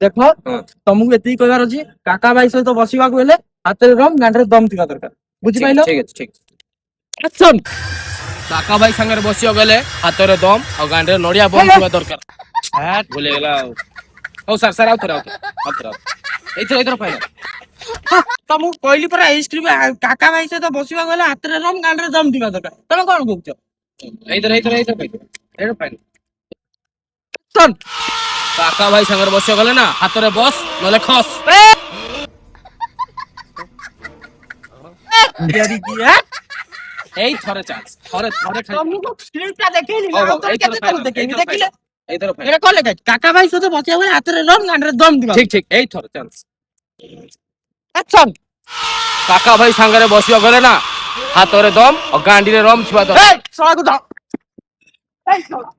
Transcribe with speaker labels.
Speaker 1: ଦେଖ ତମକୁ ଏତିକି କହିବାର ଅଛି କାକା ଭାଇ ସହିତ ବସିବାକୁ ହେଲେ ହାତରେ ରମ ଗାଣ୍ଡରେ ଦମ ଥିବା ଦରକାର ବୁଝିପାରିଲ
Speaker 2: ঠিক আছে ঠিক আচ্ছন কাকা ভাই সাଙ୍ଗরে বসিও গেলে হাতরে দম আর গান্ডে নড়িয়া বম ଥିବା দরকার হ্যাঁ ভুলে গেলা হও স্যার স্যার আউথর এইথর ফাইনাল
Speaker 1: ତମକୁ କହିଲି ପରା ଏଇ ସ୍କ୍ରିପ୍ଟ କାକା ଭାଇ ସହିତ ବସିବାକୁ ହେଲେ ହାତରେ ରମ ଗାଣ୍ଡରେ ଦମ ଥିବା ଦରକାର ତମେ କଣ କହୁଛ
Speaker 2: এইথর ফাইনাল কাকা ভাই সাଙ୍ଗরে বসিও গেলে না হাতরে বস নলে খস এই থরে চান্স থরে
Speaker 1: ତମକୁ ସ୍କ୍ରିପ୍ଟଟା ଦେଖେଇଲି ନା ଆଉ ଥରେ କେତେ ଥର ଦେଖେଇବି ଦେଖିଲେ
Speaker 2: এইথর ফাইনাল
Speaker 1: এটা କଲେ କାକା ଭାଇ ସହିତ ବସିବାକୁ ହେଲେ ହାତରେ ରମ ଗାଣ୍ଡରେ ଦମ ଥିବା
Speaker 2: ঠিক ঠিক এই থরে চান্স
Speaker 1: ଆକ୍ସନ
Speaker 2: কাকা ভাই সাଙ୍ଗরে বসিও গেলে না হাতরে দম আর গান্ডিরে রম ଥିବା দরকার
Speaker 1: এই ଶଳାକୁ ଧ এই ଶଳା